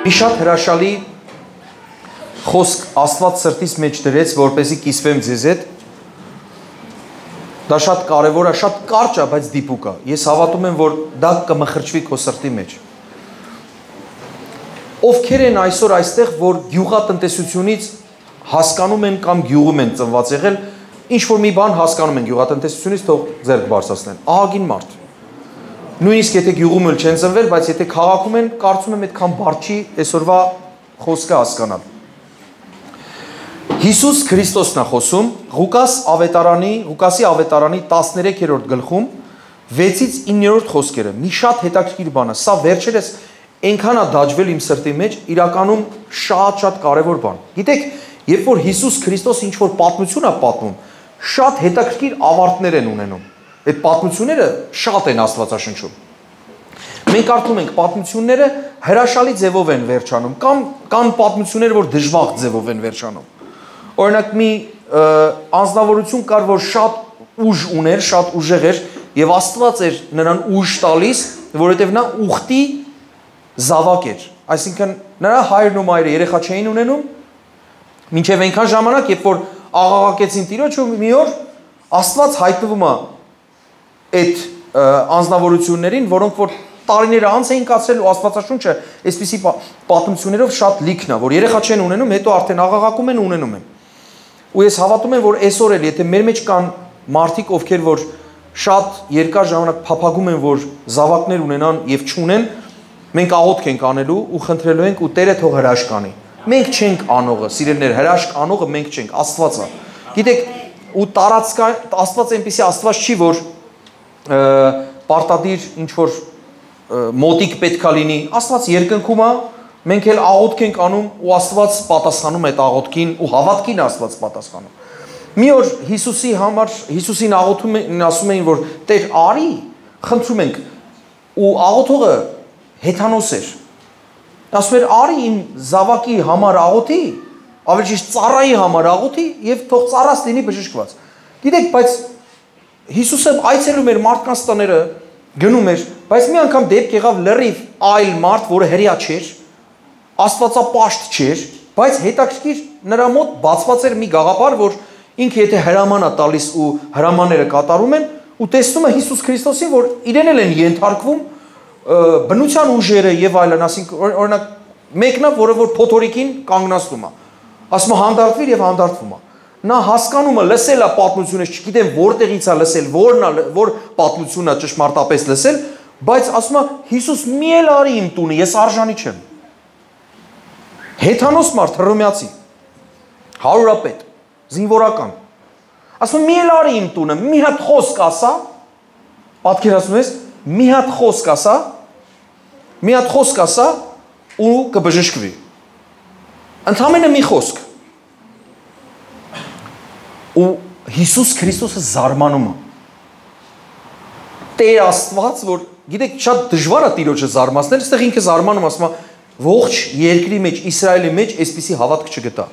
Մի շատ հրաշալի խոսք Աստված սրտիս մեջ դրեց, որպեսզի կիսվեմ ձեզ հետ։ Դա շատ կարևոր է, շատ կարճ է, բայց դիպուկ է։ Ես հավատում եմ, որ դա կմխրճվի քո սրտի մեջ։ Ովքեր են այսօր այստեղ, որ գյուղատնտեսությունից հասկանում են կամ գյուղում են ծնված եղել, ինչ որ մի բան հասկանում են գյուղատնտեսությունից, թող ձեռք բարձրացնեն։ Ահագին մարդ։ Նույնիսկ եթե գյուղում էլ չեն ծնվել, բայց եթե քաղաքում են, կարծում եմ այդքան բարդ չի այսօրվա խոսքը հասկանալ։ Հիսուս Քրիստոսն է խոսում Ղուկասի ավետարանի 13-րդ գլխում 6-ից 9-րդ խոսքերը։ Մի շատ հետաքրքիր բան է, սա վերջերս այնքան է դաջվել իմ սրտի մեջ, իրականում շատ կարևոր բան։ Գիտեք, երբ որ Հիսուս Քրիստոս ինչ որ պատմություն է պատմում, շատ հետաքրքիր ավարտներ են ունենում։ Այդ պատմությունները շատ են Աստվածաշնչում։ Մենք կարդում ենք պատմությունները հրաշալի ձևով են վերջանում, կամ կան պատմություններ, որ դժվար ձևով են վերջանում։ Օրինակ մի անձնավորություն կար, որ շատ ուժ ուներ, շատ ուժեղ էր, եւ Աստված էր նրան ուժ տալիս, որովհետեւ նա ուխտի զավակ էր։ Այսինքն նրա հայրն ու մայրը երեխա չէին ունենում, մինչև այնքան ժամանակ, երբ որ աղաղակեցին Տիրոջ, ու մի օր Աստված հայտնվում է այդ անձնավորություններին, որոնք որ տարիները անց էին կացրել, ու Աստվածաշունչը այսպիսի պատմություններով շատ լիքն է, որ երեխա չեն ունենում, հետո արդեն աղաղակում են ու ունենում են։ Ու ես հավատում եմ, որ այսօր էլ եթե մեր մեջ կան մարդիկ, ովքեր որ շատ երկար ժամանակ փափագում են, որ զավակներ ունենան եւ չունեն, մենք աղոթք ենք անելու ու խնդրելու ենք, ու Տերը թող հրաշք անի։ Մենք չենք անողը, սիրելիներ, հրաշք անողը մենք չենք, Աստված է։ Գիտեք, ու տարածք Աստված այնպեսի Աստված չի, որ պարտադիր ինչ որ մոտիկ պետքա լինի, Աստված երկնքում է, մենք էլ աղոթք ենք անում ու Աստված պատասխանում այդ աղոթքին ու հավատքին Աստված պատասխանում։ Մի օր Հիսուսի համար Հիսուսին աղոթում են, ասում էին, որ Տեր արի, խնդրում ենք, ու աղոթողը Հեթանոս էր։ Ասում էր արի իմ զավակի համար աղոթի, ավելի ճիշտ ծառայի համար աղոթի եւ թող ծառաս լինի բժշկված։ Գիտեք, բայց Հիսուսը այցելում էր մարդկանց տները, գնում էր, բայց մի անգամ դեպք եղավ լրիվ այլ մարդ, որը հրյա չէր, աստվածապաշտ չէր, բայց հետաքրքիր նրա մոտ բացված էր մի գաղափար, որ ինքը եթե հրաման է տալիս ու հրամանները կատարում են, ու տեսնում է Հիսուս Քրիստոսին, որ իրեն էլ են ենթարկվում բնության ուժերը եւ այլն, ասինքն օրինակ մեկն է, որը որ փոթորիկին կանգնացնում է, ասում է հանդարտվիր եւ հանդարտվում է։ Նա հասկանում է, լսել է պատմությունը, չգիտեմ որտեղից է լսել, որ պատմությունն է ճշմարտապես լսել, բայց ասում է Հիսուս մի էլ արի իմ տունը, ես արժանի չեմ։ Հեթանոս մարդ, հռոմեացի, հարուրապետ, զինվորական, ասում մի էլ արի իմ տունը, մի հատ խոսք ասա, պատկերացնում ես, մի հատ խոսք ասա ու կբժշկվի։ Ընդամենը մի խոսք։ Ու Հիսուս Քրիստոսը զարմանում է։ Տեր Աստված, որ գիտեք, շատ դժվար է Տիրոջը զարմացնել, այստեղ ինքը զարմանում, ասում է, ողջ երկրի մեջ, Իսրայելի մեջ այսպիսի հավատք չգտա։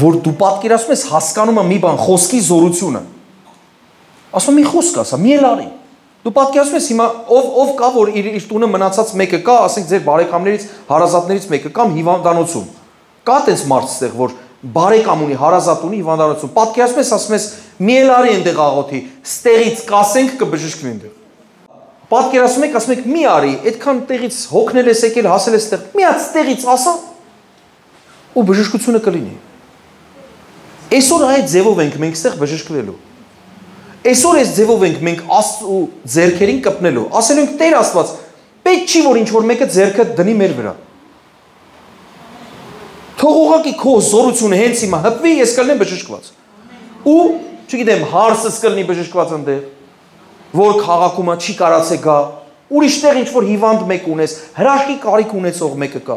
Որ դու պատկերացնում ես, հասկանում է մի բան, խոսքի զորությունը։ Ասում մի խոսք ասա, մի էլ արի։ Դու պատկերացնում ես հիմա ով կա, որ իր տունը մնացած մեկը կա, ասենք ձեր բարեկամներից, հարազատներից մեկը կամ հիվանդանոցում։ Կա տես մարդ ստեղ, որ բարեկամ ունի, հարազատ ունի հիվանդանոցում, պատկերացնում ես, ասում ես մի էլ արի այնտեղ աղոթի, ստեղից կասենք կբժշկվի այնտեղ։ Պատկերացնում եք, ասում եք մի արի, այդքան տեղից հոգնել ես եկել, հասել ես ստեղ, մի հատ ստեղից ասա ու բժշկությունը կլինի։ Այսօր այդ ձևով ենք մենք ստեղ բժշկվելու։ Այսօր այս ձևով ենք մենք Աստծո ձեռքերին կպնելու։ Ասելու ենք Տեր Աստված, պետք չի որ ինչ որ մեկը ձեռքը դնի մեր վրա։ Թող ուղղակի քո զորությունը հենց հիմա հպվի, ես կլինեմ բժշկված։ Ու, չգիտեմ, հարսս կլինի բժշկված այնտեղ, որ քաղաքում չի կարացե գա, ուրիշ տեղ ինչ որ հիվանդ մեկ ունես, հրաշքի կարիք ունեցող մեկը կա,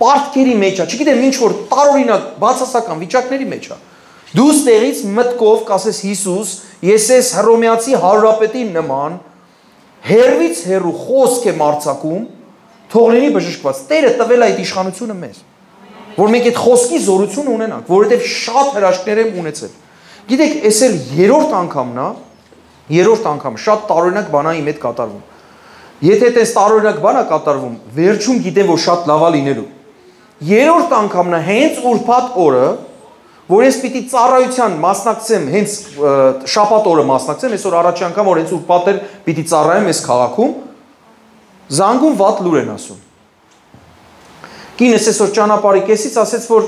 պարտքերի մեջ է, չգիտեմ ինչ որ տարօրինակ բացասական վիճակների մեջ է։ Դու ստեղից մտքով կասես Հիսուս, ես ես հռոմեացի հարուրապետի նման հերվից հերու խոսք եմ արձակում, թող լինի բժշկված։ Տերը տվել է այդ իշխանությունը մեզ, որ մենք այդ խոսքի զորություն ունենանք, որովհետև շատ հրաշքներ եմ ունեցել։ Գիտեք, էս էլ երրորդ անգամն է, երրորդ անգամ շատ տարօրինակ բան է իմ հետ կատարվում։ Եթե այդպես տարօրինակ բան է կատարվում, վերջում գիտեմ, որ շատ լավ է լինելու։ Երրորդ անգամն է հենց ուրբաթ օրը, որ ես պիտի ծառայության մասնակցեմ, հենց շաբաթ օրը մասնակցեմ, այսօր առաջի անգամ որ հենց ուրբաթ էր պիտի ծառայեմ այս քաղաքում, զանգում վատ լուր են ասում։ Կինս այսօր ճանապարհի կեսից ասեց, որ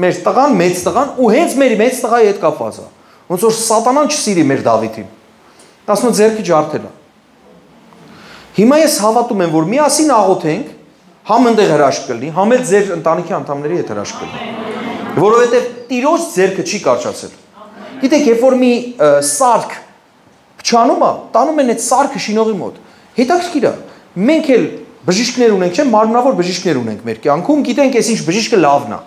մեր տղան, մեծ տղան, ու հենց մեր մեծ տղայի հետ կապված է։ Ոնց որ սատանան չսիրի մեր Դավիթին։ Ասում է ձեռքի ջարդել է։ Հիմա ես հավատում եմ, որ միասին աղոթենք, համ այնտեղ հրաշք կլինի, համ էլ ձեր ընտանիքի անդամների հետ հրաշք կլինի։ Որովհետև Տիրոջ ձեռքը չի կարճացել։ Գիտեք, երբ որ մի սարք փչանում է, տանում են այդ սարքը շինողի մոտ։ Հետաքրքիր է, մենք էլ բժիշկներ ունենք, չէ՞, մարմնավոր բժիշկներ ունենք մեր կյանքում, գիտենք այս ինչ բժիշկը լավն է։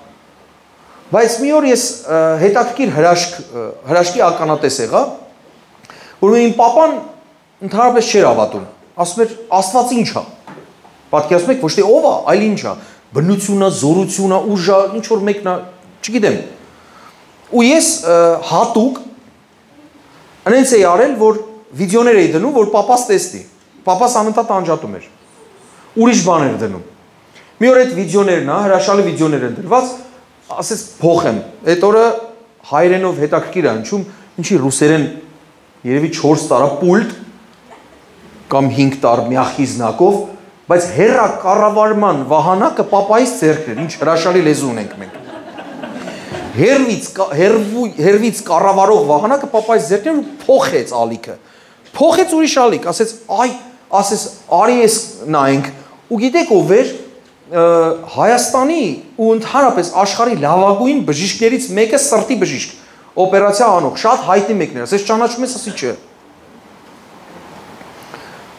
Բայց մի օր ես հետաքրքիր հրաշքի ականատես եղա, որ իմ papan ընդհանրապես չէր հավատում։ Ասում էր, Աստված ինչ է։ Պատկերացնում եք, ոչ թե ով է, այլ ինչ է։ Բնությունը, զորությունը, ուժը, ինչ որ մեկն է, չգիտեմ։ Ու ես հատուկ այնց էի արել, որ վիդեոներ էի դնում, որ papas տեսնի։ Papas անընդհատ անջատում էր։ Ուրիշ բաներ դնում։ Մի օր այդ վիդեոներն է, հրաշալի վիդեոներ են դրված, ասես փոխեմ։ Այդ օրը հայերենով հետաքրքիր է հնչում, ինչի ռուսերեն երևի 4 տարա պուլտ կամ 5 տար միախի զնակով, բայց հերա կառավարման վահանակը papaից ձեռքն էր, ինչ հրաշալի լեզու ունենք մենք։ Հերվից կառավարող վահանակը papaից ձեռքն էր ու փոխեց ալիքը։ Փոխեց ուրիշ ալիք, ասեց, այ, ասես, արի ես նայենք, ու գիտեք ով էր Հայաստանի ու ընդհանրապես աշխարհի լավագույն բժիշկներից մեկը սրտի բժիշկ, օպերացիա անող, շատ հայտնի մեկն էր, ասես ճանաչում ես, ասի չէ։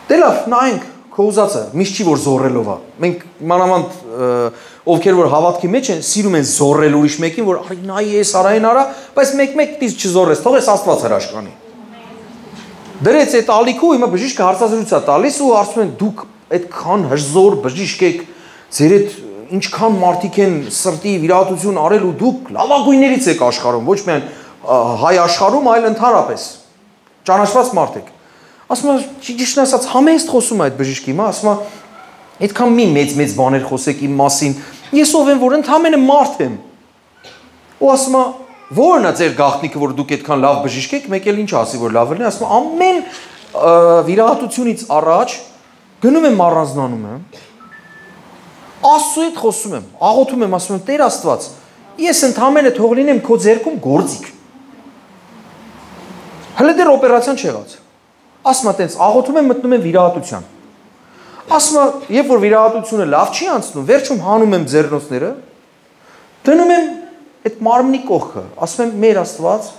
Դե լավ, նայենք, քո ուզածը, միշտ չի որ զորելով է։ Մենք մանավանդ ովքեր որ հավատքի մեջ են, սիրում են զորել ուրիշ մեկին, որ արի նայի էս արային արա, բայց մեկ-մեկ դից չզորես, թողես Աստված հրաշք անի։ Դրեց այդ ալիքու, հիմա բժիշկը հարցազրույց է տալիս ու ասում են դուք այդքան հզոր բժիշկ եք, ձեր այդ ինչքան մարդիկ են սրտի վիրահատություն արել ու դուք լավագույններից եք աշխարհում, ոչ միայն հայ աշխարհում, այլ ընդհանրապես ճանաչված մարդ եք։ Ասում է, ճիշտն ասած, համեստ խոսում է այդ բժիշկի, հիմա ասում է, այդքան մի մեծ բաներ խոսեք իմ մասին, ես ով եմ, որ ընդհանրապես մարդ եմ։ Ու ասում է, ո՞րն է ձեր գաղտնիքը, որ դուք այդքան լավ բժիշկ եք, մեկ էլ ինչ ասի, որ լավ լինի, ասում է, ամեն վիրահատությունից առաջ գնում եմ առանձնանում եմ, Աստծու հետ խոսում եմ, աղոթում եմ, ասում եմ, Տեր Աստված, ես ընդհանրապես թող լինեմ քո ձեռքում գործիք։ Հələ դեռ օպերացիան չեղած։ Ասում է, տենց աղոթում եմ, մտնում եմ վիրահատության։ Ասում է, երբ որ վիրահատությունը լավ չի անցնում, վերջում հանում եմ ձեռնոցները, դնում եմ այդ մարմնի կողքը, ասում եմ, մեր Աստված,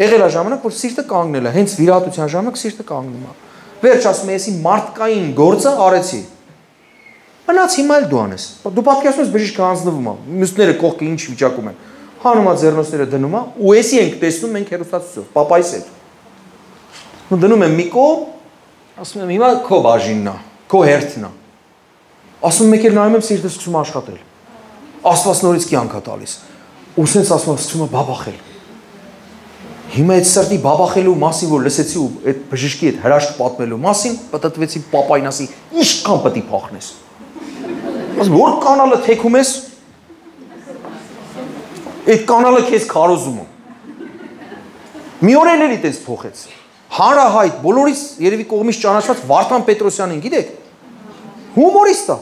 եղել է ժամանակ, որ սիրտը կանգնել է, հենց վիրահատության ժամանակ սիրտը կանգնում է։ Վերջ ասում եմ, ես իմ մարդկային գործը արեցի։ Մնաց հիմա էլ դու անես։ Դու պատկերացնում ես բժիշկը հանձնվում է, մյուսները կողքը ինչ վիճակում են։ Հանում է ձեռնոցները դնում է, ու էսի ենք տեսնում մենք հեռուստացույցով, papaիս հետ։ Ու դնում եմ մի կողմ, ասում եմ հիմա քո բաժինն է, քո հերթն է։ Ասում մեկ էլ նայում եմ սիրտը սկսում աշխատել։ Աստված նորից կյանք է տալիս։ Ու սենց ասում եմ սկսում է բաբախել։ Հիմա այդ սրտի բաբախելու մասին որ լսեցի ու այդ բժիշկի հետ հրաշք պատմելու մասին, պատտվեցի papaին ասի, ինչքան պետք է փախնես։ Ասում որ կանալը թեքում ես, այդ կանալը քեզ քարոզում է։ Մի օր էլ էլի տես փոխեց։ Հանրահայտ, բոլորից երևի կողմից ճանաչված Վարդան Պետրոսյանին, գիտեք։ Հումորիստ է։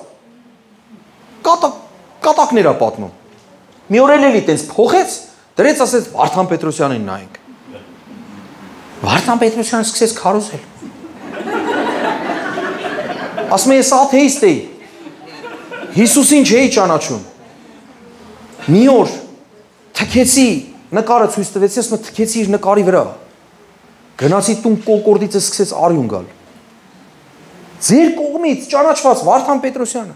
Կատակներ է պատմում։ Մի օր էլ էլի տես փոխեց, դրեց ասեց Վարդան Պետրոսյանին նայենք։ Վարդան Պետրոսյանը սկսեց քարոզել։ Ասում է ես աթեիստ էի։ Հիսուսին չէի ճանաչում։ Մի օր թքեցի նկարը ցույց տվեցի, ասում եմ թքեցի իր նկարի վրա։ Գնացի տուն կոկորդիցը սկսեց արյուն գալ։ Ձեր կողմից ճանաչված Վարդան Պետրոսյանը։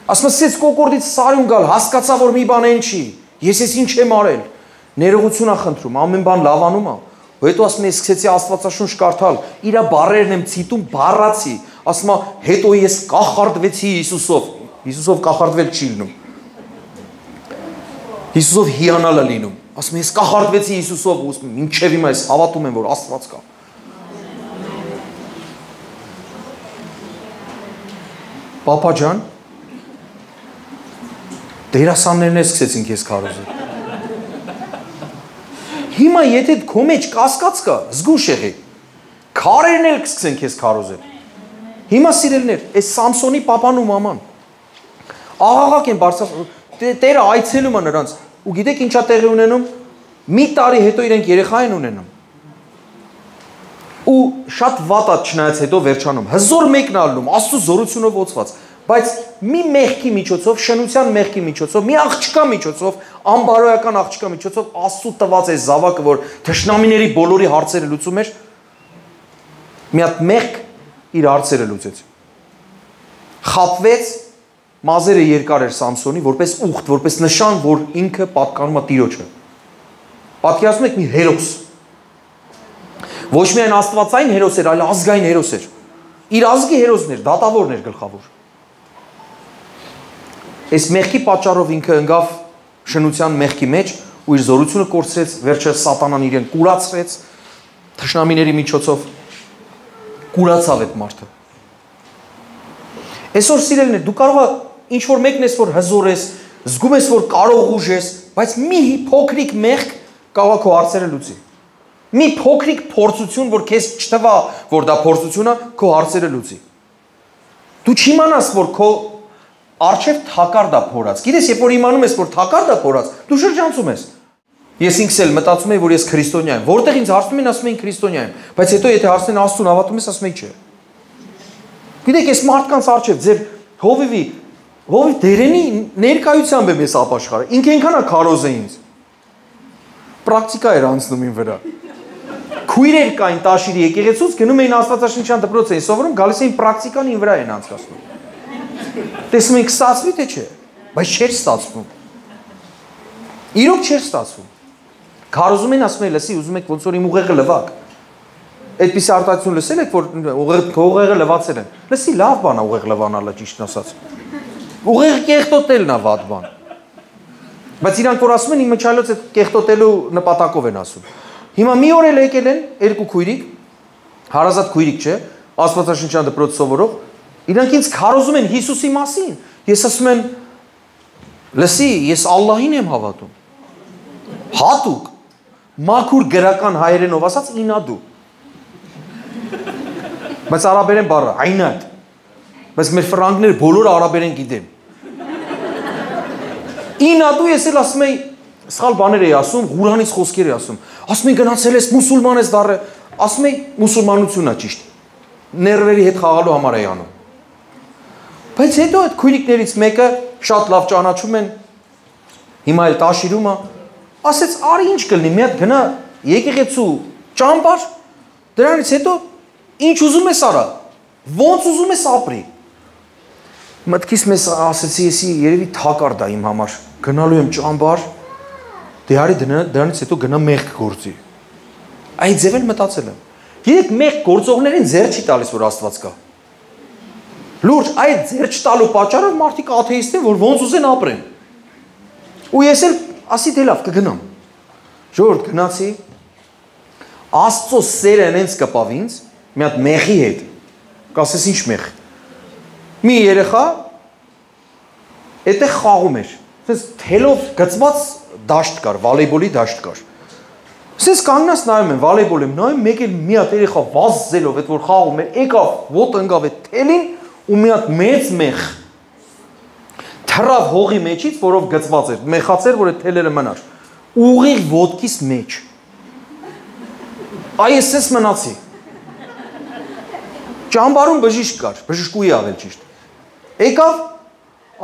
Ասում եմ սկսեց կոկորդիցս արյուն գալ, հասկացա որ մի բան են չի։ Ես ինչ եմ արել։ Ներողություն ա խնդրում, ամեն բան լավանում է։ Հետո ասում եմ սկսեցի Աստվածաշունչ կարդալ, իրա բառերն եմ ցիտում, բառացի։ Ասում եմ հետո ես կախարդվեցի Հիսուսով։ Հիսուսով կախարդվել չի լինում։ Հիսուսով հիանալ է լինում։ Ասում եմ ես կախարդվեցի Հիսուսով, ու մինչև հիմա ես հավատում եմ որ Աստված կա։ Պապա ջան, դերասաններն էլ սկսեցին քեզ քարոզել։ Հիմա եթե քո մեջ կասկած կա, զգուշ եղի։ Քարերն էլ կսկսեն քեզ քարոզել։ Հիմա սիրելիներ, այս Սամսոնի պապան ու մաման աղաղակ են բարձր, Տերը այցելում է նրանց, ու գիտեք ինչա տեղի ունենում, մի տարի հետո իրենք երեխա են ունենում, ու շատ վատ է չնայած հետո վերջանում, հզոր մեկն ալնում, Աստծո զորությունով ոցված, բայց մի մեղքի միջոցով, շնության մեղքի միջոցով, մի աղջկա միջոցով, անբարոյական աղջկա միջոցով Աստծո տված է զավակը, որ թշնամիների բոլորի հարցերը լուծում էր, մի հատ մեղք իր հարցերը լուծեց։ Խապվեց, մազերը երկար էր Սամսոնի, որպես ուխտ, որպես նշան, որ ինքը պատկանում է Տիրոջը։ Պատկերացնում եք մի հերոս։ Ոչ միայն աստվածային հերոս էր, այլ ազգային հերոս էր։ Իր ազգի հերոսն էր, դատավորն էր գլխավոր։ Այս մեղքի պատճառով ինքը ընկավ շնության մեղքի մեջ ու իր զորությունը կորցրեց, վերջը սատանան իրեն կուրացրեց, թշնամիների միջոցով կուրացավ այդ մարդը։ Այսօր սիրելիներ, դու կարող ես ինչ որ մեկն ես, որ հզոր ես, զգում ես, որ կարող ուժ ես, բայց մի փոքրիկ մեղք կարող է քո հարցերը լուծի։ Մի փոքրիկ փորձություն, որ քեզ չթվա, որ դա փորձություն է, քո հարցերը լուծի։ Դու չիմանաս, որ քո առջև թակարդ է փորած։ Գիտես, երբ որ իմանում ես, որ թակարդ է փորած, դու շրջանցում ես։ Ես ինքս էլ մտածում եմ, որ ես քրիստոնյա եմ։ Որտեղ ինձ հարցնում են, ասում են քրիստոնյա եմ, բայց հետո եթե հարցնեն Աստծուն հավատում ես, ասում եմ չէ։ Գիտեք, ես մարդկանց առջև ձեր հովիվ դերենի ներկայությամբ եմ ես ապաշխարը։ Ինքը այնքան է քարոզ է ինձ։ Պրակտիկա էր անցնում իմ վրա։ Քույրեր կային Տաշիրի եկեղեցուց, գնում էին Աստվածաշնչյան դպրոց էին սովորում, գալիս էին պրակտիկան ին վրա են անցկացնում։ Տեսնում եք ստացվի թե չէ, բայց չէր ստացվում։ Իրոք չէր ստացվում։ Քարոզում են, ասում են, լսի, ուզում եք ոնց որ իմ ուղեղը լվակ։ Այդպես արտահայտություն լսել եք, որ ուղեղը լվացել են։ Լսի, լավ բան է ուղեղ լվանալը, ճիշտն ասած։ Ուղեղը կեղտոտելն է վատ բան։ Բայց իրանք որ ասում են, իմը չայլոց այդ կեղտոտելու նպատակով են ասում։ Հիմա մի օր էլ եկել են երկու քույրիկ, հարազատ քույրիկ չէ, Աստվածաշնչյան դպրոց սովորող, իրանք ինձ քարոզում են Հիսուսի մասին։ Ես ասում եմ, լսի, ես Ալլահին եմ հավատում։ Հատուկ, մաքուր գրական հայերենով ասած ինադու։ Բայց արաբերեն բառը, այնատ։ Բայց մեր ֆրանկները բոլորը արաբերեն գիտեն։ Ինադու ես էլ ասում եմ, սխալ բաներ էի ասում, Ղուրանից խոսքեր էի ասում։ Ասում եմ գնացել ես մուսուլման ես դառը, ասում եմ մուսուլմանությունն է ճիշտ։ Ներվերի հետ խաղալու համար էի անում։ Բայց հետո այդ քույրիկներից մեկը շատ լավ ճանաչում են, հիմա էլ Տաշիրում է, ասեց արի ինչ կլինի, մի հատ գնա եկեղեցու ճամբար, դրանից հետո ինչ ուզում ես արա, ոնց ուզում ես ապրի։ Մտքիս մեզ ասեցի, եսի երևի թակարդ է իմ համար, գնալու եմ ճամբար, դե արի դրանից հետո գնա մեղք գործի։ Այդ ձև էլ մտածել եմ։ Գիտեք, մեղք գործողներին ձեռ չի տալիս, որ Աստված կա։ Լուրջ, այդ ձեռ չտալու պատճառով մարդիկ աթեիստ են, որ ոնց ուզեն ապրեն։ Ու ես էլ ասի դե լավ կգնամ։ Ժողովուրդ գնացի, Աստծո սերը ինձ կպավ ինձ, մի հատ մեղի հետ։ Կասես ինչ մեղ։ Մի երեխա այդտեղ խաղում էր։ Սենց թելով գծված դաշտ կար, վոլեյբոլի դաշտ կար։ Սենց կանգնած նայում եմ, վոլեյբոլ եմ նայում, մեկ էլ մի հատ երեխա վազելով այդ որ խաղում էր, եկավ, ոտը ընկավ այդ թելին ու մի հատ մեծ մեղ թռավ հողի մեջից, որով գծված էր, մեխացեր, որ այդ թելերը մնար։ Ուղիղ ոտքիս մեջ։ Այ ես սենց մնացի։ Ճամբարում բժիշկ կար, բժշկուի ավել ճիշտ։ Եկավ,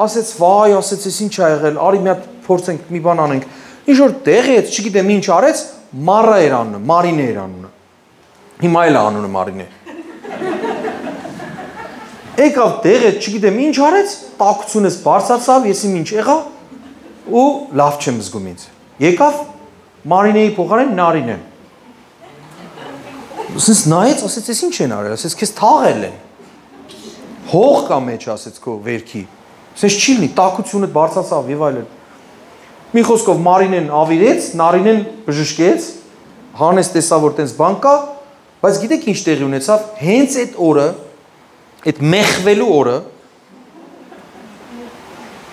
ասեց, վայ, ասեց, ես ինչ ա եղել, արի մի հատ փորձենք, մի բան անենք։ Ինչ որ տեղեց, չգիտեմ ինչ արեց, Մարա էր անունը, Մարինե էր անունը։ Հիմա էլ անունը Մարինե։ Եկավ տեղեց, չգիտեմ ինչ արեց, տաքությունս բարձրացավ, ես իմ ինչ եղա ու լավ չեմ զգում ինձ։ Եկավ Մարինեի փոխարեն Նարինե։ Սենց նայեց, ասեց, ես ինչ են արել, ասեց, քեզ թաղել են։ Հող կա մեջ, ասեց քո վերքի։ Սենց չի լինի, տաքությունդ բարձրացավ եւ այլն։ Մի խոսքով Մարինեն ավիրեց, Նարինեն բժշկեց, հանեց տեսավ որ տենց բան կա, բայց գիտեք ինչ տեղի ունեցավ, հենց այդ օրը, այդ մեղվելու օրը,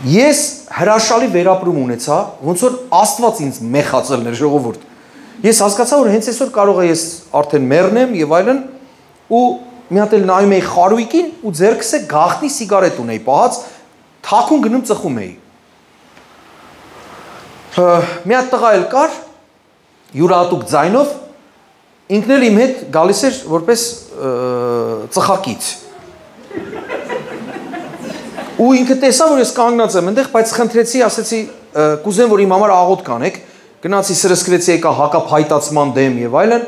Ես հրաշալի վերապրում ունեցա, ոնց որ Աստված ինձ մեխացելն էր ժողովուրդ։ Ես հասկացա, որ հենց այսօր կարող է ես արդեն մեռնեմ եւ այլն, ու մի հատ էլ նայում էի խարույկին ու ձեռքս է գաղտնի սիգարետ ունեի պահած, թաքուն գնում ծխում էի։ Մի հատ տղա էլ կար, յուրահատուկ ձայնով, ինքն էլ իմ հետ գալիս էր որպես ծխակից։ Ու ինքը տեսա, որ ես կանգնած եմ այնտեղ, բայց խնդրեցի, ասեցի, կուզեմ, որ իմ համար աղոտ կանեք, գնացի սրսկրեցի եկա հակափայտացման դեմ եւ այլն,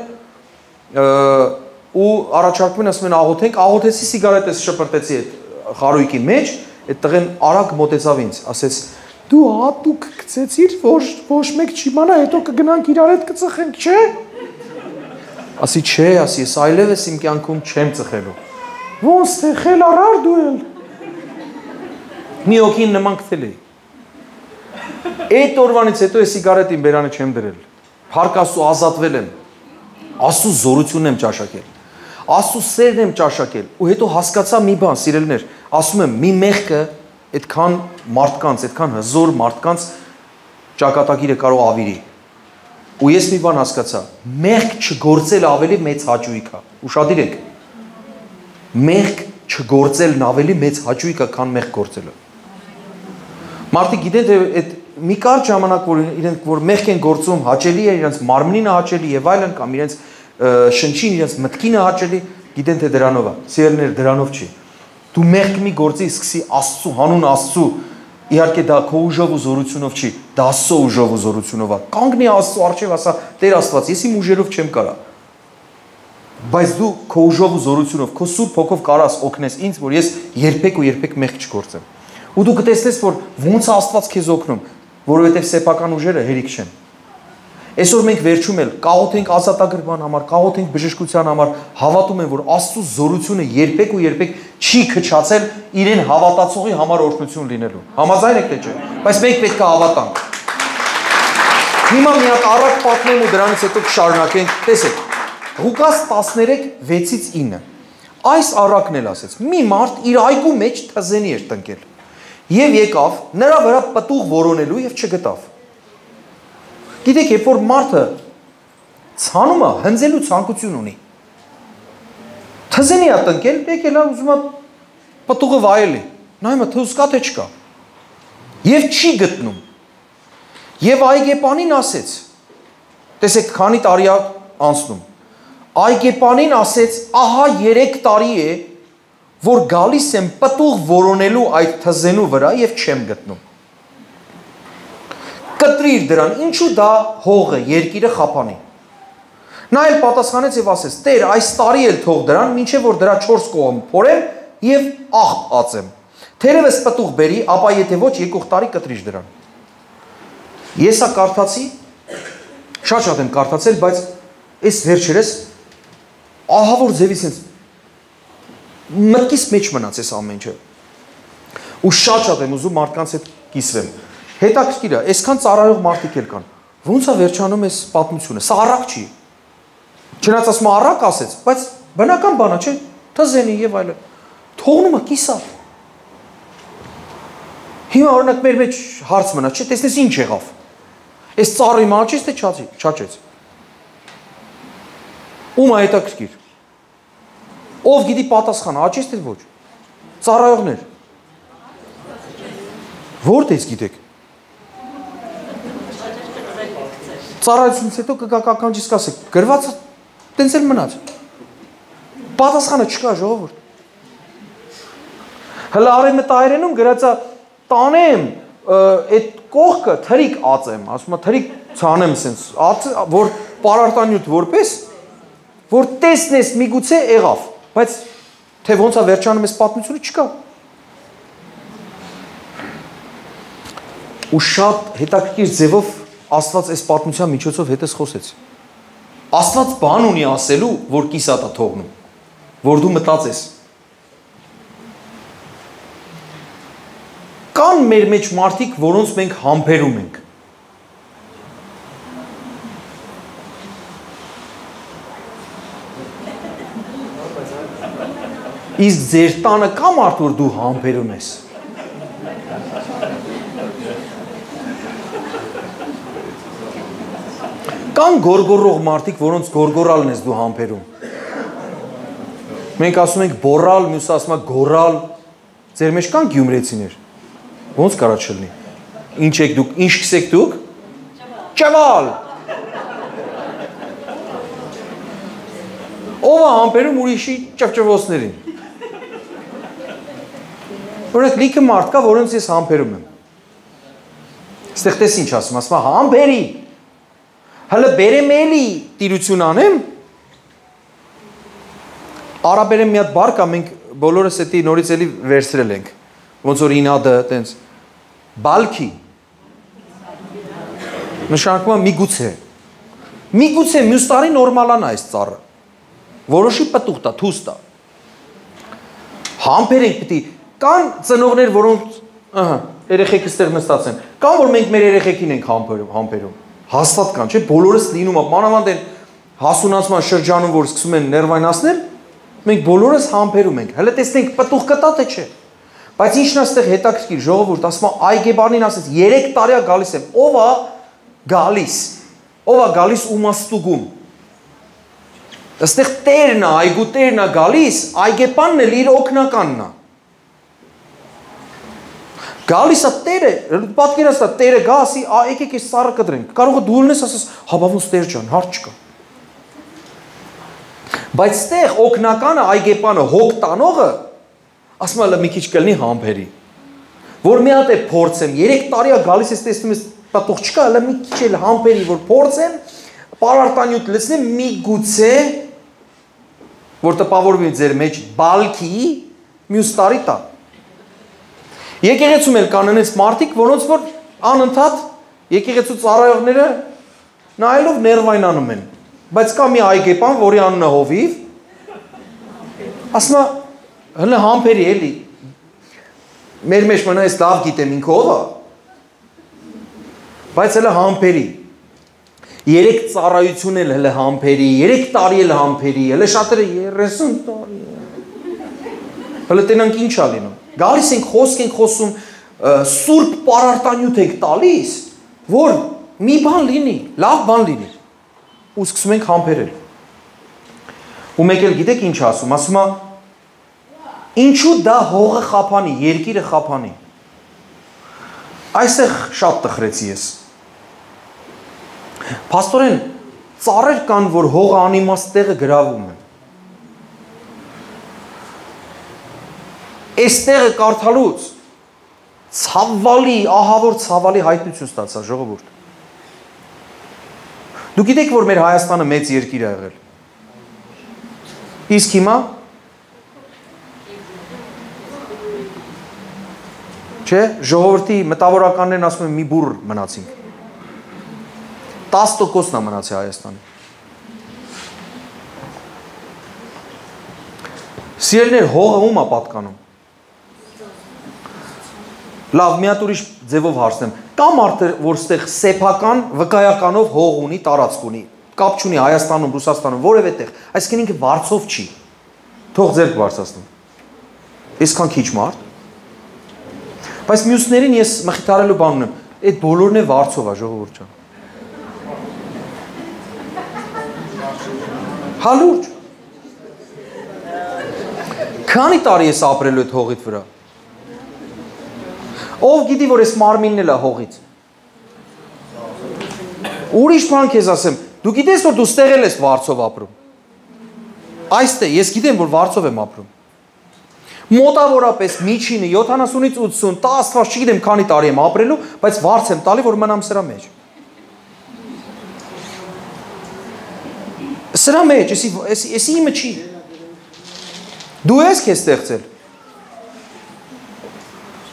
ու առաջարկում են ասում են աղոթենք, աղոթեցի սիգարետես շպրտեցի այդ խարույկի մեջ, այդ տղեն արագ մոտեցավ ինձ, ասեց դու հատուկ գցեցիր, ոչ մեկ չիմանա, հետո կգնանք իրար հետ կծխենք, չէ։ Ասի չէ, ասի ես այլևս իմ կյանքում չեմ ծխելու։ Ոնց թե խել առար դու էլ։ Մի օքին նման գտել էի։ Այդ օրվանից հետո ես սիգարետ իմ բերանը չեմ դրել։ Փառք Աստծո ազատվել եմ։ Աստծո զորությունն եմ ճաշակել։ Աստծո սերն եմ ճաշակել։ Ու հետո հասկացա մի բան, սիրելիներ, ասում եմ, մի մեղքը այդքան մարդկանց, այդքան հզոր մարդկանց ճակատագիրը կարող ավիրի։ Ու ես մի բան հասկացա, մեղք չգործել ավելի մեծ հաճույք է։ Ուշադիր եք։ Մեղք չգործելն ավելի մեծ հաճույք է, քան մեղք գործելը։ Մարդիկ գիտեն, թե այդ մի կարճ ժամանակ, որ իրենք որ մեղք են գործում, հաճելի է, իրենց մարմնինը հաճելի եւ այլն, կամ իրենց շնչին, իրենց մտքինը հաճելի, գիտեն թե դրանով է։ Սիրելիներ, դրանով չի։ Դու մեղք մի գործի, սկսի Աստծո հանուն Աստծո, իհարկե դա քո ուժով ու զորությունով չի, դա Աստծո ուժով ու զորությունով է։ Կանգնի Աստծո առջև, ասա. Տեր Աստված, ես իմ ուժերով չեմ կարա։ Բայց դու քո ուժով ու զորությունով, քո Սուրբ Հոգով կարաս օգնես ինձ, որ ես երբեք ու երբեք մեղք չգործեմ։ Ու դու կտեսնես, որ ոնց է Աստված քեզ օգնում, որովհետև սեփական ուժերը հերիք չեն։ Այսօր մենք վերջում էլ կաղոթենք ազատագրման համար, կաղոթենք բժշկության համար, հավատում եմ, որ Աստծո զորությունը երբեք ու երբեք չի քչացել իրեն հավատացողի համար օրհնություն լինելու։ Համաձայն եք թե չէ։ Բայց մենք պետք է հավատանք։ Հիմա մի հատ առակ պատմեմ ու դրանից հետո կշարունակենք։ Տեսեք, Ղուկաս 13:6-9։ Այս առակն էլ ասեց. մի մարդ իր այգու մեջ թզենի էր տնկել եւ եկավ նրա վրա պտուղ որոնելու եւ չգտավ։ Գիտեք, երբ որ մարդը ցանում է, հնձելու ցանկություն ունի։ Թզենի է տնկել, եկել է ուզում է պտուղը վայելի։ Նայում է, թուզ կա թե չկա։ Եվ չի գտնում։ Եվ այգեպանին ասեց. տեսեք, քանի տարի է անցնում։ Այգեպանին ասեց, ահա 3 տարի է, որ գալիս եմ պտուղ որոնելու այդ թզենու վրա եւ չեմ գտնում։ Կտրիր դրան, ինչու դա հողը, երկիրը խափանի։ Նա էլ պատասխանեց եւ ասեց. Տեր, այս տարի էլ թող դրան, մինչեւ որ դրա 4 կողմ փորեմ եւ աղբ ածեմ։ Թերևս պտուղ բերի, ապա եթե ոչ, եկող տարի կտրիշ դրան։ Եսա կարդացի, շատ եմ կարդացել, բայց այս վերջերս ահա որ ձևից ինձ մտքիս մեջ մնաց այս ամեն ինչը։ Ու շատ եմ ուզում մարդկանց հետ կիսվեմ։ Հետաքրքիր է, այսքան ծառայող մարդիկ էլ կան։ Ոնց է վերջանում այս պատմությունը։ Սա առակ չի։ Չնայած ասում առակ ասեց, բայց բնական բան է, չէ՞։ Թզենի եւ այլն։ Թողնում է կիսա։ Հիմա օրինակ մեր մեջ հարց մնաց, չէ՞, տեսնես ինչ եղավ։ Այս ծառի մաչից թե չաչեց։ Ում է հետաքրքիր։ Ով գիտի պատասխանը, աճեց թե ոչ։ Ծառայողներ։ Որտե՞ց գիտեք։ Ծառայությունից հետո կգա ականջից կասեք, գրված տենց էլ մնաց։ Պատասխանը չկա, ժողովուրդ։ Հələ արևմտահայերենում գրած է տանեմ այդ կողքը թրիկ ածեմ, ասում է թրիկ ցանեմ սենց, որ պարարտանյութ որպես որ տեսնես միգուցե եղավ, բայց թե ոնց է վերջանում այս պատմությունը չկա։ Ու շատ հետաքրքիր ձևով Աստված այս պատմության միջոցով հետս խոսեց։ Աստված բան ունի ասելու, որ կիսատ է թողնում, որ դու մտածես։ Կան մեր մեջ մարդիկ, որոնց մենք համբերում ենք։ Իսկ ձեր տանը կա մարդ, որ դու համբերում ես։ Կան գորգորող մարդիկ, որոնց գորգորալն ես դու համբերում։ Մենք ասում ենք բորալ, մյուսը ասում է գորալ։ Ձեր մեջ կան գյումրեցիներ։ Ոնց կարա չլինի։ Ինչ եք դուք, ինչ կսեք դուք։ Ճավալ։ Ով է համբերում ուրիշի ճվճվոցներին։ Օրինակ լիքը մարդ կա, որոնց ես համբերում եմ։ Ստեղ տես ինչ ասում, ասում է համբերի։ Հələ բերեմ էլի տիրություն անեմ։ Արաբերեն մի հատ բառ կա, մենք բոլորս էդի նորից էլի վերցրել ենք։ Ոնց որ ինադը, տենց բալքի։ Նշանակում է միգուցե։ Միգուցե մյուս տարի նորմալանա այս ծառը։ Որոշի պտուղ տա, թուս տա։ Համբերենք պիտի կան ծնողներ, որոնց երեխեք ստեղ նստած են։ Կան որ մենք մեր երեխեքին ենք համբերում։ Հաստատ կան, չէ՞, բոլորս լինում է, մանավանդ են հասունացման շրջանում, որ սկսում են ներվայնացնել, մենք բոլորս համբերում ենք։ Հələ տեսնենք պտուղ կտա թե չէ։ Բայց ինչն է այստեղ հետաքրքիր, ժողովուրդ, ասում է այգեբանին ասեց 3 տարի է գալիս եմ։ Ով է գալիս։ Ով է գալիս ումաստուգում։ Այստեղ տերն է, այգու տերն է գալիս, այգեպանն էլ իր օգնականն է։ Գալիս է տերը, պատկերացրա տերը գա, ասի, եկեք այս ծառը կտրենք։ Կարող է դու ելնես, ասես, հաբավոս տեր ջան, հարց չկա։ Բայց ստեղ օգնականը, այգեպանը, հոգ տանողը, ասում է, մի քիչ կլինի համբերի։ Որ մի հատ է փորձեմ, 3 տարի է գալիս ես տեսնում ես պատող չկա, հələ մի քիչ էլ համբերի, որ փորձեմ, պարարտանյութ լցնեմ, միգուցե, որ տպավորվի ձեր մեջ բալքի, մյուս տարի տա։ Եկեղեցում էլ կան այնպես մարդիկ, որոնց որ անընդհատ եկեղեցու ծառայողները նայելով ներվայնանում են։ Բայց կա մի այգեպան, որի անունը Հովիվ, ասում է, հələ համբերի էլի։ Մեր մեջ մնա ես լավ գիտեմ ինքը ով է, բայց հələ համբերի։ 3 ծառայություն էլ հələ համբերի, 3 տարի էլ համբերի, հələ շատերը 30 տարի։ Հələ տենանք ինչ է լինում։ Գալիս ենք խոսք ենք խոսում, սուրբ պարարտանյութ ենք տալիս, որ մի բան լինի, լավ բան լինի։ Ու սկսում ենք համբերել։ Ու մեկ էլ գիտեք ինչ ասում, ասում է ինչու դա հողը խափանի, երկիրը խափանի։ Այստեղ շատ տխրեցի ես։ Փաստորեն ծառեր կան, որ հողը անիմաստ տեղը գրավում են։ Այս տեղը կարդալուց ցավալի, ահավոր ցավալի հայտնություն ստացա ժողովուրդ։ Դու գիտեք, որ մեր Հայաստանը մեծ երկիր է եղել։ Իսկ հիմա չէ, ժողովրդի մտավորականներն ասում են մի բուռ մնացինք։ 10%-ն է մնացի Հայաստանը։ Սիրելիներ, հողը ում է պատկանում։ Լավ, մի հատ ուրիշ ձևով հարցնեմ։ Կա մարդը, որ ստեղ սեփական վկայականով հող ունի, տարածք ունի, կապ չունի Հայաստանում, Ռուսաստանում, որևէ տեղ, այսինքն ինքը վարձով չի։ Թող ձեռք բարձրացնում։ Այսքան քիչ մարդ։ Բայց մյուսներին ես մխիթարելու բան ունեմ, այդ բոլորն է վարձով է, ժողովուրդ ջան։ Հալուրջ։ Քանի տարի ես ապրելու այդ հողիդ վրա։ Ով գիտի, որ ես մարմինն էլ է հողից։ Ուրիշ բան քեզ ասեմ, դու գիտես, որ դու ստեղ էլ ես վարձով ապրում։ Այստեղ ես գիտեմ, որ վարձով եմ ապրում։ Մոտավորապես միջինը 70-ից 80, 10 աստված չգիտեմ քանի տարի եմ ապրելու, բայց վարձ եմ տալի, որ մնամ սրա մեջ։ Սրա մեջ, էսի իմը չի։ Դու ես քեզ ստեղծել։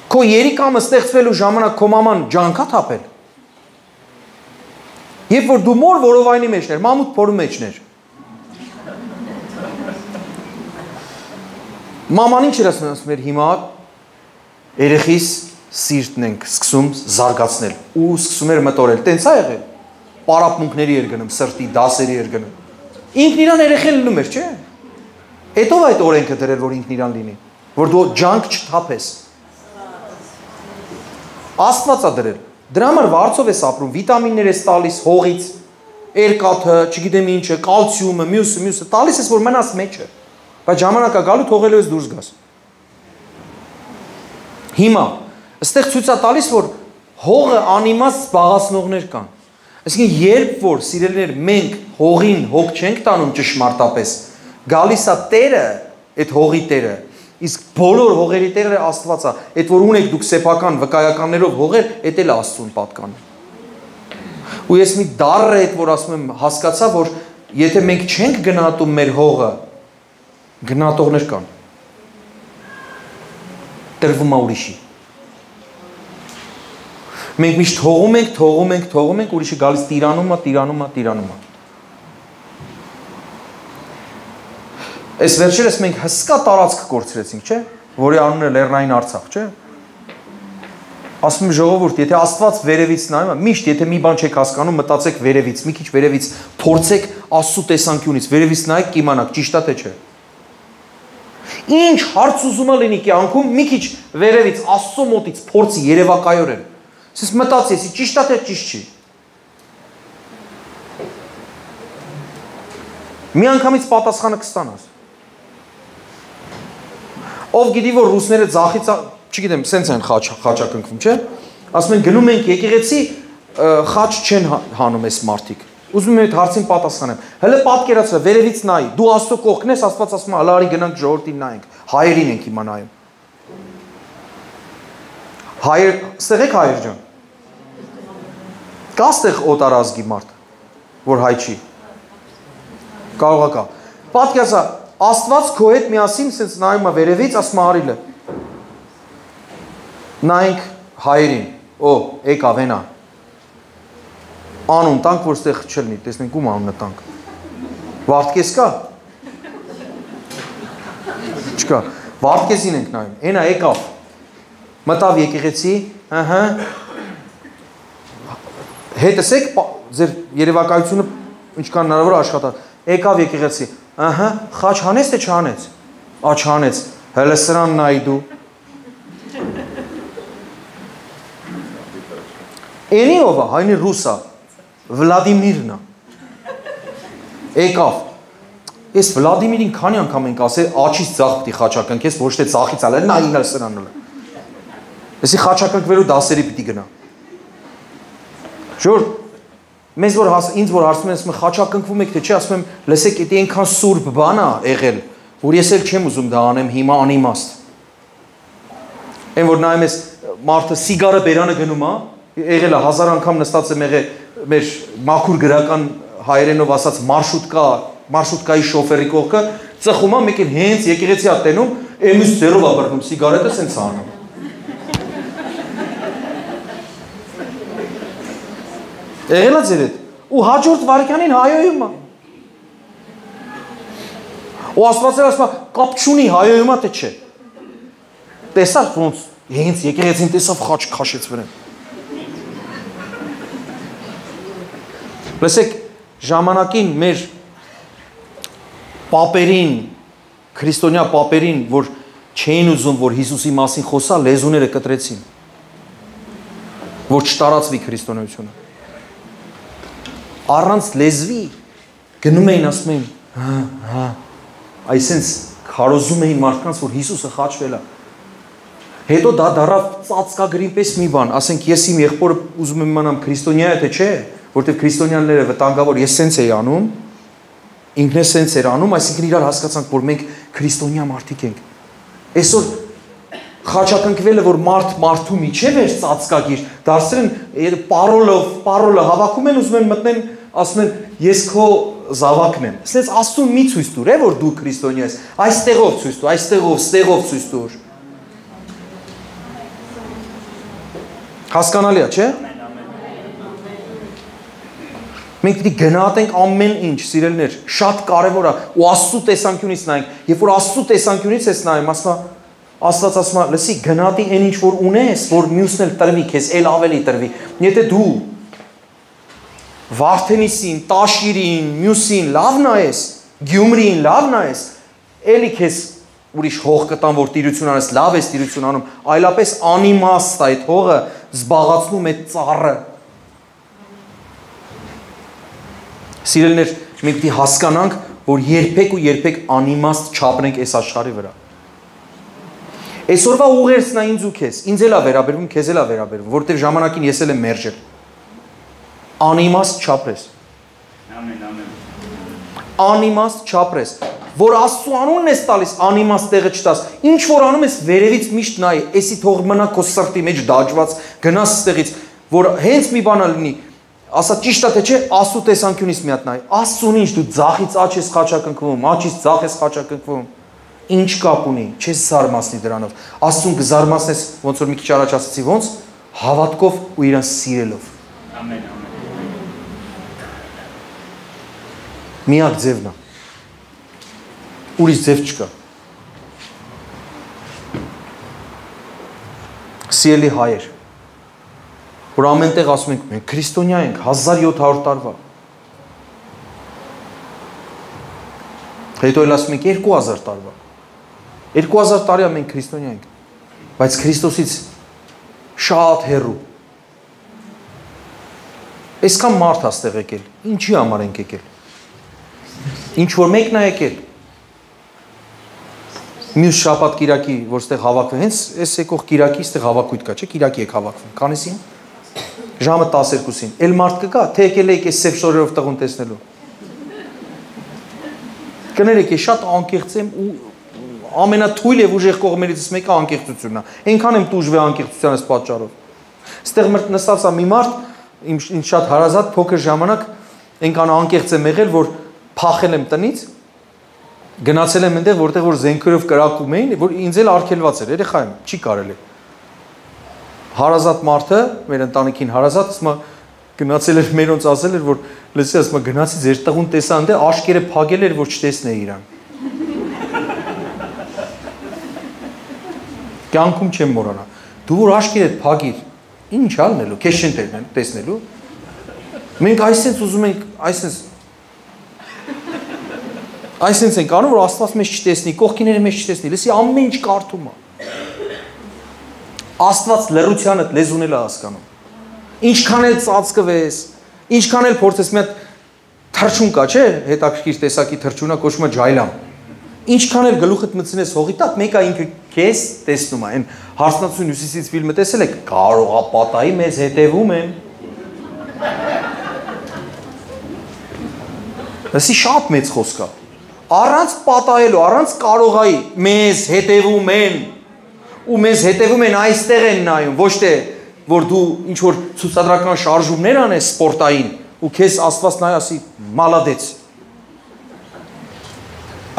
Քո երիկամը ստեղծվելու ժամանակ քո մաման ջանքա թափել։ Երբ որ դու մոր որովայնի մեջներ, մամուտ փորու մեջներ։ Մաման ինչ էր ասում էր հիմա երեխիս սիրտն ենք սկսում զարգացնել ու սկսում էր մտորել։ Տենց է եղել։ Պարապմունքների էր գնում, սրտի դասերի էր գնում։ Ինքն իրան երեխեն լինում էր, չէ՞։ Էտով այդ օրենքը դրել, որ ինքն իրան լինի, որ դու ջանք չթափես։ Աստված է դրել։ Դրա համար վարձով ես ապրում, վիտամիններ ես տալիս հողից, երկաթը, չգիտեմ ինչը, կալցիումը, մյուսը, տալիս ես որ մնաս մեջը։ Բայց ժամանակա գալու թողելու ես դուրս գաս։ Հիմա, այստեղ ցույց է տալիս որ հողը անիմաստ զբաղացնողներ կան։ Այսինքն երբ որ սիրելիներ մենք հողին հոգ չենք տանում ճշմարտապես, գալիս է Տերը, այդ հողի Տերը, իսկ բոլոր հողերի Տերը Աստված է, այդ որ ունեք դուք սեփական վկայականներով հողեր, այդ էլ Աստծուն պատկանում։ Ու ես մի դառը այդ որ ասում եմ հասկացա որ եթե մենք չենք գնահատում մեր հողը գնահատողներ կան տրվում է ուրիշի մենք միշտ թողում ենք ուրիշը գալիս տիրանում է այս վերջերս մենք հսկա տարածք կորցրեցինք չէ որի անունը Լեռնային Արցախ չէ ասում եմ ժողովուրդ, եթե Աստված վերևից նայում է, միշտ եթե մի բան չեք հասկանում, մտածեք վերևից, մի քիչ վերևից փորձեք Աստծո տեսանկյունից, վերևից նայեք կիմանաք, ճիշտ է թե չէ։ Ինչ հարց ուզում է լինի կյանքում, մի քիչ վերևից Աստծո մոտից փորձի երևակայորեն։ Ես մտածեցի, ճիշտ է թե ճիշտ չի։ Մի անգամից պատասխանը կստանաս։ Ով գիտի որ ռուսները ձախից չգիտեմ, սենց են խաչակնքվում, չէ՞։ Ասում են գնում ենք եկեղեցի, խաչ չեն հանում այս մարդիկ։ Ուզում եմ այդ հարցին պատասխանեմ։ Հələ պատկերացրա, վերևից նայ, դու Աստծո կողքն ես, Աստված ասում է, «Ալարի գնանք ժողովրդին նայենք»։ Հայերին ենք հիմա նայում։ Հայեր, ստեղ եք հայեր ջան։ Կա ստեղ օտարազգի մարդ, որ հայ չի։ Կարող է կա։ Պատկերացրա, Աստված քո հետ միասին սենց նայում է վերևից, ասում է արիլը։ Նայենք հայերին, եկավ ենա, անուն տանք, որ ստեղ չլնի, տեսնենք ում անունը տանք, Վարդկես կա, չկա, Վարդկեսին ենք նայում, ենա եկավ, մտավ եկեղեցի, հետս եք, ձեր երևակայությունը ինչքան հնարավոր աշխատած, եկավ եկեղեցի, խաչ հանեց թե չհանեց, չհանեց, հələ սրան նայի դու, Էնի ով է, հայնի ռուսա, Վլադիմիրն է, եկավ, ես Վլադիմիրին քանի անգամ ենք ասել, աչից ձախ պիտի խաչակնք ես, ոչ թե ձախից ալել, նայինը սրանն է, եսի խաչակնքվելու դասերի պիտի գնա, ժոր, ինձ որ հարցում են, խաչակնքվում եք թե չէ, ասում եմ, լսեք, էտի ենքան սուրբ բան է եղել, որ ես էլ չեմ ուզում դա անեմ, հիմա անիմաստ, են որ նայում ես, մարդը սիգարը բերանը գնում է, եղել է 1000 անգամ նստած եմ եղել մեր մաքուր գրական հայերենով ասած մարշրուտկայի շոֆերի կողքը ծխում է մեկ էլ հենց եկեղեցի է տենում էմուս ձեռով է բռնում սիգարետը սենց անում եղել է ձեր հետ ու հաջորդ վարքյանին հայոյում է ու Աստված ասում է կապ չունի հայոյում է թե չէ տեսա ոնց հենց եկեղեցին տեսավ խաչ քաշեց վրան Լսեք, ժամանակին մեր պապերին, քրիստոնյա պապերին, որ չէին ուզում, որ Հիսուսի մասին խոսա, լեզուները կտրեցին, որ չտարածվի քրիստոնեությունը։ Առանց լեզվի գնում էին, ասում էին, այսենց քարոզում էին մարդկանց, որ Հիսուսը խաչվել է։ Հետո դա դառավ ծածկագրին պես մի բան, ասենք ես իմ եղբորը ուզում եմ իմանամ քրիստոնյա է թե չէ, որտեղ քրիստոնյաները վտանգավոր ես սենց էի անում, ինքն է սենց էր անում, այսինքն իրար հասկացանք, որ մենք քրիստոնյա մարդիկ ենք։ Այսօր խաչակնքվելը, որ մարդու միջև էր ծածկագիր, դարձրեն պարոլը հավաքում են, ուզում են մտնեն, ասում են, ես քո զավակն եմ։ Սենց Աստծուն մի ցույց տուր, որ դու քրիստոնյա ես, այստեղով ցույց տուր, այստեղով ցույց տուր։ Հասկանալի է, չէ՞։ Մենք պիտի գնահատենք ամեն ինչ, սիրելիներ, շատ կարևոր է ու Աստծո տեսանկյունից նայենք։ Երբ որ Աստծո տեսանկյունից ես նայում, Աստված ասում է, լսի, գնահատի այն ինչ որ ունես, որ մյուսն էլ տրվի, քեզ էլ ավելի տրվի։ Եթե դու Վարդենիսին, Տաշիրին, մյուսին լավ նայես, Գյումրիին լավ նայես, էլի քեզ ուրիշ հող կտան, որ տիրություն անես, լավ ես տիրություն անում, այլապես անիմաստ այդ հողը զբաղացնում է ծառը։ Սիրելիներ, մենք պիտի հասկանանք, որ երբեք ու երբեք անիմաստ չապրենք այս աշխարհի վրա։ Այսօրվա ուղերձն է ինձ ու քեզ, ինձ էլ է վերաբերվում, քեզ էլ է վերաբերվում, որտեղ ժամանակին ես էլ եմ մերժել։ Անիմաստ չապրես։ Ամեն, ամեն։ Անիմաստ չապրես, որ Աստծու անունն ես տալիս, անիմաստ տեղը չտաս։ Ինչ որ անում ես վերևից միշտ նայ, էսի թող մնա քո սրտի մեջ դաջված, գնաս ստեղից, որ հենց մի բան լինի, ասա ճիշտ է թե չէ, Աստծու տեսանկյունից մի հատ նայ։ Աստծուն ինչ դու ձախից աջ ես խաչակնկվում, աջից ձախ ես խաչակնկվում։ Ինչ կապ ունի, չես զարմացնի դրանով։ Աստծուն կզարմացնես, ոնց որ մի քիչ առաջ ասացի, ոնց հավատքով ու իրան սիրելով։ Ամեն, ամեն։ Միակ ձևն է։ Ուրիշ ձև չկա։ Սիրելի հայեր, որ ամենտեղ ասում ենք, մենք քրիստոնյա ենք 1700 տարվա։ Հետո էլ ասում ենք 2000 տարվա։ 2000 տարի է մենք քրիստոնյա ենք, բայց Քրիստոսից շատ հեռու։ Այսքան մարդ է ստեղ եկել, ինչի համար ենք եկել։ Ինչ որ մեկն է եկել։ Մյուս շաբաթ կիրակի, որ ստեղ հավաքվում, հենց այս եկող կիրակի ստեղ հավաքույթ կա, չէ՞, կիրակի եք հավաքվում։ Քանիսին։ Ժամը 12-ին։ Էլ մարդ կգա, թե եկել եք այս սև շորերով տղուն տեսնելու։ Կներեք, ես շատ անկեղծ եմ ու ամենաթույլ եւ ուժեղ կողմերից մեկը անկեղծությունն է։ Այնքան եմ տուժվել անկեղծությանս պատճառով։ Ստեղ նստած է մի մարդ, ինձ շատ հարազատ փոքր ժամանակ այնքան անկեղծ եմ եղել, որ փախել եմ տնից, գնացել եմ այնտեղ, որտեղ որ զենքերով կրակում էին, որ ինձ էլ արգելված էր, երեխա եմ, չի կարելի։ Հարազատ մարդը, մեր ընտանիքին հարազատ, ասում է գնացել էր մերոնց ասել էր, որ լսի, ասում է գնացի ձեր տղուն տեսա այնտեղ, աշկերը փագել էր, որ չտեսնեի իրան։ Կյանքում չեմ մոռանա։ Դու որ աշկերդ փագիր, ինչ ալնելու, քեզ չեն տեսնելու։ Մենք այսպես ուզում ենք, այսպես ենք անում, որ Աստված մեզ չտեսնի, կողքիները մեզ չտեսնի, լսի ամեն ինչ կարդում է։ Աստված լռությանը լեզուն էլ է հասկանում։ Ինչքան էլ ծածկվես, ինչքան էլ փորձես, մի հատ թռչուն կա, չէ՞, հետաքրքիր տեսակի թռչունա կոչվում է ջայլամ։ Ինչքան էլ գլուխդ մտցնես հողի տակ, մեկը ինքը քեզ տեսնում է։ Այն հարսնացուն հյուսիսից ֆիլմը տեսել եք, կարող է պատահի մեզ հետևում են։ Լսի շատ մեծ խոսք է։ Առանց պատահելու, առանց կարողայի մեզ հետևում են ու մեզ հետևում են այստեղ են նայում, ոչ թե որ դու ինչ որ ցուցադրական շարժումներ անես սպորտային ու քեզ Աստված նայ ասի մալադեց։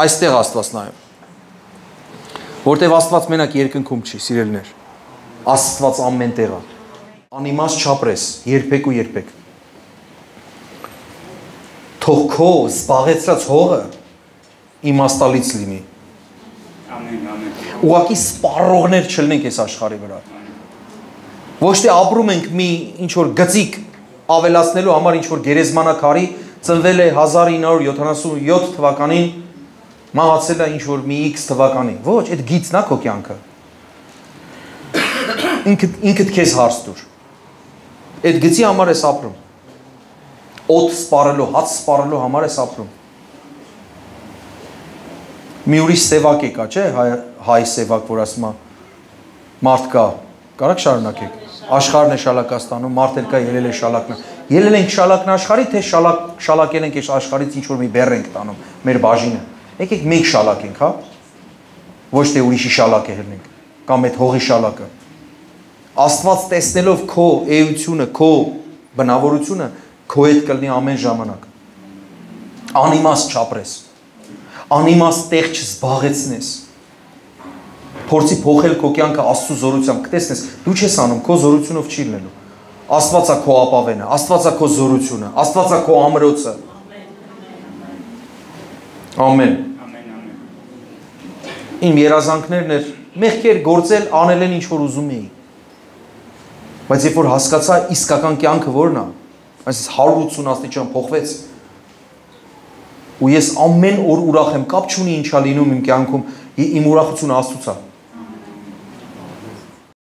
Այստեղ Աստված նայում։ Որտեվ Աստված մենակ երկնքում չի, սիրելիներ։ Աստված ամեն տեղ է։ Անիմաստ չապրես, երբեք ու երբեք։ Թող քո զբաղեցրած հողը իմաստալից լինի։ Ամեն, ամեն։ Ուղղակի սպառողներ չլինենք այս աշխարհի վրա։ Ոչ թե ապրում ենք մի ինչ որ գծիկ ավելացնելու համար ինչ որ գերեզմանակարի ծնվել է 1977 թվականին, մահացել է ինչ որ մի X թվականին։ Ոչ, այդ գիծն է քո կյանքը։ Ինքդ քեզ հարց տուր։ Այդ գծի համար ես ապրում։ Օդ սպառելու, հաց սպառելու համար ես ապրում։ Մի ուրիշ սևակ եկա, չէ, հայ սևակ, որ ասում է մարդ կա, կարաք շարունակեք։ Աշխարհն է շալակա ստանում, մարդ էլ կա ելել է շալակն։ Ելել ենք շալակն աշխարհի, թե շալակել ենք այս աշխարհից ինչ որ մի բեռ ենք տանում, մեր բաժինը։ Եկեք մենք շալակենք, հա։ Ոչ թե ուրիշի շալակը հելնենք, կամ այդ հողի շալակը։ Աստված տեսնելով քո էությունը, քո բնավորությունը, քո հետ կլինի ամեն ժամանակ։ Անիմաստ չապրես։ Անիմաստ տեղ չզբաղեցնես։ Փորձի փոխել քո կյանքը Աստծո զորությամբ, կտեսնես, դու չես անում, քո զորությունով չի լինելու։ Աստվածա քո ապավենը, Աստվածա քո զորությունը, Աստվածա քո ամրոցը։ Ամեն։ Իմ երազանքներն էր մեղքեր գործել, անել են ինչ որ ուզում էի։ Բայց երբ որ հասկացա իսկական կյանքը որն է, այսինքն 180 աստիճան փոխվեց։ Ու ես ամեն օր ուրախ եմ, կապ չունի ինչա լինում իմ կյանքում, իմ ուրախությունը Աստծուց է։